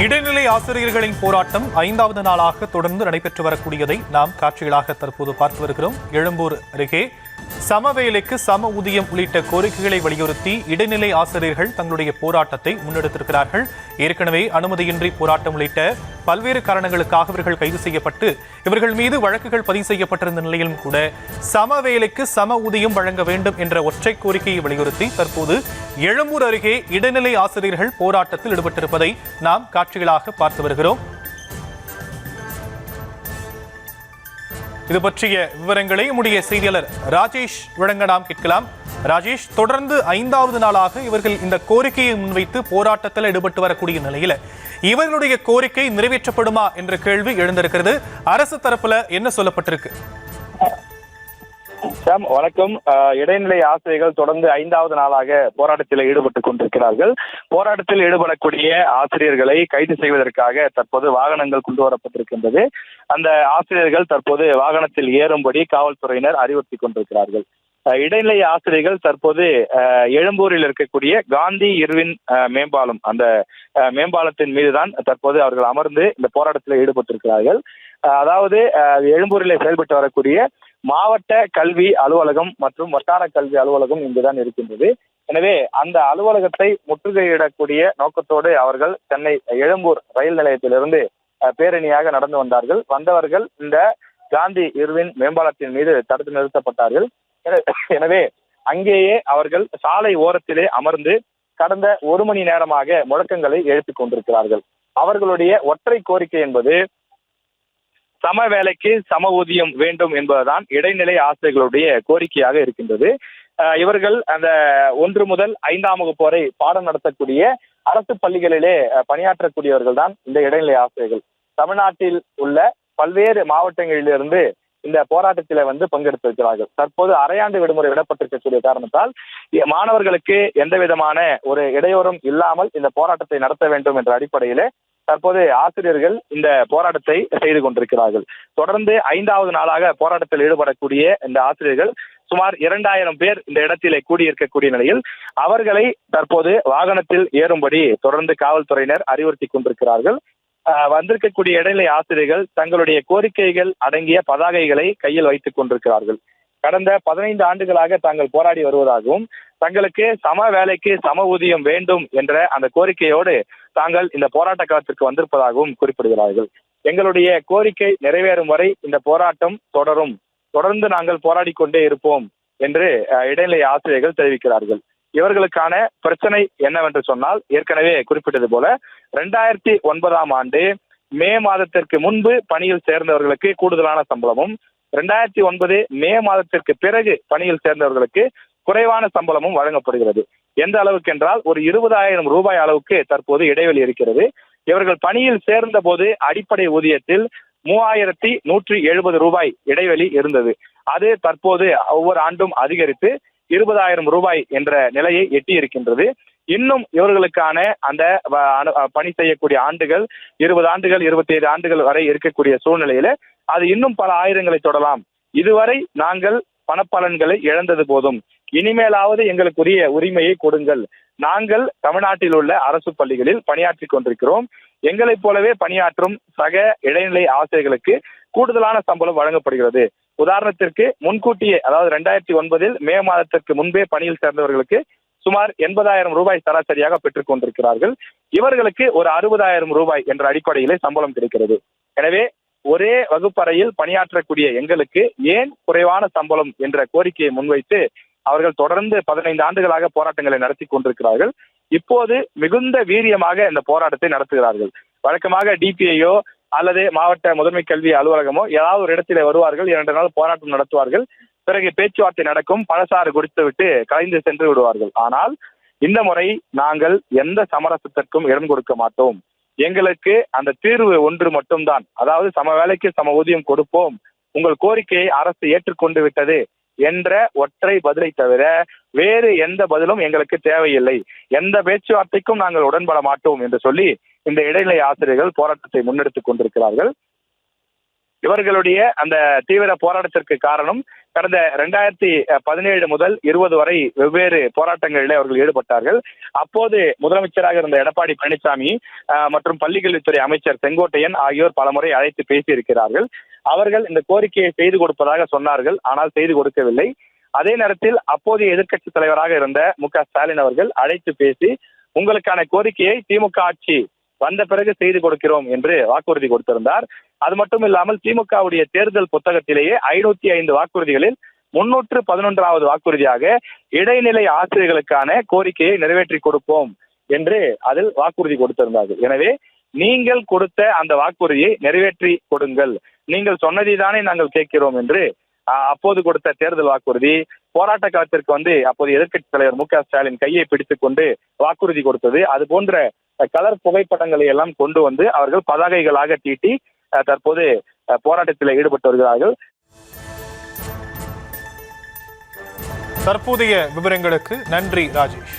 இடைநிலை ஆசிரியர்களின் போராட்டம் 5வது நாளாக தொடர்ந்து நடைபெற்று வரக்கூடியதை நாம் காட்சிகளாக தற்போது பார்த்து வருகிறோம். எழும்பூர் அருகே சம வேலைக்கு சம ஊதியம் உள்ளிட்ட கோரிக்கைகளை வலியுறுத்தி இடைநிலை ஆசிரியர்கள் தங்களுடைய போராட்டத்தை முன்னெடுத்திருக்கிறார்கள். ஏற்கனவே அனுமதியின்றி போராட்டம் உள்ளிட்ட பல்வேறு காரணங்களுக்காக இவர்கள் கைது செய்யப்பட்டு இவர்கள் மீது வழக்குகள் பதிவு செய்யப்பட்டிருந்த நிலையிலும் கூட சம வேலைக்கு சம ஊதியம் வழங்க வேண்டும் என்ற ஒற்றை கோரிக்கையை வலியுறுத்தி தற்போது எழும்பூர் அருகே இடைநிலை ஆசிரியர்கள் போராட்டத்தில் ஈடுபட்டிருப்பதை நாம் காட்சிகளாக பார்த்து வருகிறோம். இது பற்றிய விவரங்களை நம்முடைய செய்தியாளர் ராஜேஷ் வழங்க நாம் கேட்கலாம். ராஜேஷ், தொடர்ந்து 5வது நாளாக இவர்கள் இந்த கோரிக்கையை முன்வைத்து போராட்டத்தில் ஈடுபட்டு வரக்கூடிய நிலையில இவர்களுடைய கோரிக்கை நிறைவேற்றப்படுமா என்ற கேள்வி எழுந்திருக்கிறது. அரசு தரப்புல என்ன சொல்லப்பட்டிருக்கு? வணக்கம். இடைநிலை ஆசிரியர்கள் தொடர்ந்து 5வது நாளாக போராட்டத்தில் ஈடுபட்டுக் கொண்டிருக்கிறார்கள். போராட்டத்தில் ஈடுபடக்கூடிய ஆசிரியர்களை கைது செய்வதற்காக தற்போது வாகனங்கள் கொண்டு வரப்பட்டிருக்கின்றது. அந்த ஆசிரியர்கள் தற்போது வாகனத்தில் ஏறும்படி காவல்துறையினர் அறிவுறுத்தி கொண்டிருக்கிறார்கள். இடைநிலை ஆசிரியர்கள் தற்போது எழும்பூரில் இருக்கக்கூடிய காந்தி இர்வின் மேம்பாலம், அந்த மேம்பாலத்தின் மீதுதான் தற்போது அவர்கள் அமர்ந்து இந்த போராட்டத்தில் ஈடுபட்டிருக்கிறார்கள். அதாவது எழும்பூரில் செயல்பட்டு வரக்கூடிய மாவட்ட கல்வி அலுவலகம் மற்றும் வட்டார கல்வி அலுவலகம் இங்குதான் இருக்கின்றது. எனவே அந்த அலுவலகத்தை முற்றுகையிடக்கூடிய நோக்கத்தோடு அவர்கள் சென்னை எழும்பூர் ரயில் நிலையத்திலிருந்து பேரணியாக நடந்து வந்தவர்கள் இந்த காந்தி இர்வின் மேம்பாலத்தின் மீது தடுத்து நிறுத்தப்பட்டார்கள். எனவே அங்கேயே அவர்கள் சாலை ஓரத்திலே அமர்ந்து கடந்த 1 மணி நேரமாக முழக்கங்களை எழுப்பிக் கொண்டிருக்கிறார்கள். அவர்களுடைய ஒற்றை கோரிக்கை என்பது சம வேலைக்கு சம ஊதியம் வேண்டும் என்பதுதான் இடைநிலை ஆசிரியர்களுடைய கோரிக்கையாக இருக்கின்றது. இவர்கள் அந்த 1 முதல் 5ஆம் வகுப்பு வரை பாடம் நடத்தக்கூடிய அரசு பள்ளிகளிலே பணியாற்றக்கூடியவர்கள் தான் இந்த இடைநிலை ஆசிரியர்கள். தமிழ்நாட்டில் உள்ள பல்வேறு மாவட்டங்களிலிருந்து இந்த போராட்டத்தில பங்கெடுத்திருக்கிறார்கள். தற்போது அரையாண்டு விடுமுறை விடப்பட்டிருக்கக்கூடிய காரணத்தால் மாணவர்களுக்கு எந்த விதமான ஒரு இடையூறும் இல்லாமல் இந்த போராட்டத்தை நடத்த வேண்டும் என்ற அடிப்படையிலே தற்போது ஆசிரியர்கள் இந்த போராட்டத்தை செய்து கொண்டிருக்கிறார்கள். தொடர்ந்து 5வது நாளாக போராட்டத்தில் ஈடுபடக்கூடிய இந்த ஆசிரியர்கள் சுமார் 2000 பேர் இந்த இடத்திலே கூடியிருக்கக்கூடிய நிலையில் அவர்களை தற்போது வாகனத்தில் ஏறும்படி தொடர்ந்து காவல்துறையினர் அறிவுறுத்தி கொண்டிருக்கிறார்கள். வந்திருக்கக்கூடிய இடைநிலை ஆசிரியர்கள் தங்களுடைய கோரிக்கைகள் அடங்கிய பதாகைகளை கையில் வைத்துக் கொண்டிருக்கிறார்கள். கடந்த 15 ஆண்டுகளாக தாங்கள் போராடி வருவதாகவும் தங்களுக்கு சம வேலைக்கு சம ஊதியம் வேண்டும் என்ற அந்த கோரிக்கையோடு தாங்கள் இந்த போராட்ட களத்திற்கு வந்திருப்பதாகவும் குறிப்பிடுகிறார்கள். எங்களுடைய கோரிக்கை நிறைவேறும் வரை இந்த போராட்டம் தொடர்ந்து நாங்கள் போராடி கொண்டே இருப்போம் என்று இடைநிலை ஆசிரியர்கள் தெரிவிக்கிறார்கள். இவர்களுக்கான பிரச்சனை என்னவென்று சொன்னால், ஏற்கனவே குறிப்பிட்டது போல 2009ஆம் ஆண்டு மே மாதத்திற்கு முன்பு பணியில் சேர்ந்தவர்களுக்கு கூடுதலான சம்பளமும், 2009 மே மாதத்திற்கு பிறகு பணியில் சேர்ந்தவர்களுக்கு குறைவான சம்பளமும் வழங்கப்படுகிறது. எந்த அளவுக்கு என்றால் ஒரு 20,000 ரூபாய் அளவுக்கு தற்போது இடைவெளி இருக்கிறது. இவர்கள் பணியில் சேர்ந்த போது அடிப்படை ஊதியத்தில் 3170 ரூபாய் இடைவெளி இருந்தது. அது தற்போது ஒவ்வொரு ஆண்டும் அதிகரித்து 20,000 ரூபாய் என்ற நிலையை எட்டி இருக்கின்றது. இன்னும் இவர்களுக்கான அந்த பணி செய்யக்கூடிய ஆண்டுகள் 20 ஆண்டுகள் 25 ஆண்டுகள் வரை இருக்கக்கூடிய சூழ்நிலையில அது இன்னும் பல ஆயிரங்களை தொடலாம். இதுவரை நாங்கள் பணப்பலன்களை இழந்தது போதும், இனிமேலாவது எங்களுக்குரிய உரிமையை கொடுங்கள். நாங்கள் தமிழ்நாட்டில் உள்ள அரசு பள்ளிகளில் பணியாற்றி கொண்டிருக்கிறோம். எங்களைப் போலவே பணியாற்றும் சக இடைநிலை ஆசிரியர்களுக்கு கூடுதலான சம்பளம் வழங்கப்படுகிறது. உதாரணத்திற்கு முன்கூட்டியே, அதாவது 2009 மே மாதத்திற்கு முன்பே பணியில் சேர்ந்தவர்களுக்கு சுமார் 80,000 ரூபாய் சராசரியாக பெற்றுக் கொண்டிருக்கிறார்கள். இவர்களுக்கு ஒரு 60,000 ரூபாய் என்ற அடிப்படையிலே சம்பளம் கிடைக்கிறது. எனவே ஒரே வகுப்பறையில் பணியாற்றக்கூடிய எங்களுக்கு ஏன் குறைவான சம்பளம் என்ற கோரிக்கையை முன்வைத்து அவர்கள் தொடர்ந்து 15 ஆண்டுகளாக போராட்டங்களை நடத்தி கொண்டிருக்கிறார்கள். இப்போது மிகுந்த வீரியமாக இந்த போராட்டத்தை நடத்துகிறார்கள். வழக்கமாக டிபிஐயோ அல்லது மாவட்ட முதன்மை கல்வி அலுவலகமோ ஏதாவது ஒரு இடத்திலே வருவார்கள், 2 நாள் போராட்டம் நடத்துவார்கள், பிறகு பேச்சுவார்த்தை நடக்கும், பழசாறு குடித்துவிட்டு கலைந்து சென்று விடுவார்கள். ஆனால் இந்த முறை நாங்கள் எந்த சமரசத்திற்கும் இடம் கொடுக்க மாட்டோம். எங்களுக்கு அந்த தீர்வு ஒன்று மட்டும்தான், அதாவது சம வேலைக்கு சம ஊதியம் கொடுப்போம், உங்கள் கோரிக்கையை அரசு ஏற்றுக்கொண்டு விட்டது என்ற ஒற்றை பதிலை தவிர வேறு எந்த பதிலும் எங்களுக்கு தேவையில்லை, எந்த பேச்சுவார்த்தைக்கும் நாங்கள் உடன்பட மாட்டோம் என்று சொல்லி இந்த இடைநிலை ஆசிரியர்கள் போராட்டத்தை முன்னெடுத்துக் கொண்டிருக்கிறார்கள். இவர்களுடைய அந்த தீவிர போராட்டத்திற்கு காரணம் கடந்த 2017 முதல் 20 வரை வெவ்வேறு போராட்டங்களில் அவர்கள் ஈடுபட்டார்கள். அப்போது முதலமைச்சராக இருந்த எடப்பாடி பழனிசாமி மற்றும் பள்ளிக்கல்வித்துறை அமைச்சர் செங்கோட்டையன் ஆகியோர் பலமுறை அழைத்து பேசியிருக்கிறார்கள். அவர்கள் இந்த கோரிக்கையை செய்து கொடுப்பதாக சொன்னார்கள், ஆனால் செய்து கொடுக்கவில்லை. அதே நேரத்தில் அப்போதைய எதிர்க்கட்சி தலைவராக இருந்த மு.க. ஸ்டாலின் அவர்கள் அழைத்து பேசி உங்களுக்கான கோரிக்கையை திமுக ஆட்சி வந்த பிறகு செய்து கொடுக்கிறோம் என்று வாக்குறுதி கொடுத்திருந்தார். அது மட்டும் இல்லாமல் திமுகவுடைய தேர்தல் புத்தகத்திலேயே 505 வாக்குறுதிகளில் 311வது வாக்குறுதியாக இடைநிலை ஆசிரியர்களுக்கான கோரிக்கையை நிறைவேற்றி கொடுப்போம் என்று அதில் வாக்குறுதி கொடுத்திருந்தார்கள். எனவே நீங்கள் கொடுத்த அந்த வாக்குறுதியை நிறைவேற்றி கொடுங்கள், நீங்கள் சொன்னதைதானே நாங்கள் கேட்கிறோம் என்று அப்போது கொடுத்த தேர்தல் வாக்குறுதி. போராட்ட காலத்திற்கு அப்போது எதிர்க்கட்சி தலைவர் மு.க. ஸ்டாலின் கையை பிடித்துக் கொண்டு வாக்குறுதி கொடுத்தது, அது போன்ற கலர் புகைப்படங்களை எல்லாம் கொண்டு வந்து அவர்கள் பதாகைகளாக தீட்டி தற்போது போராட்டத்தில் ஈடுபட்டு வருகிறார்கள். தற்போதைய விவரங்களுக்கு நன்றி ராஜேஷ்.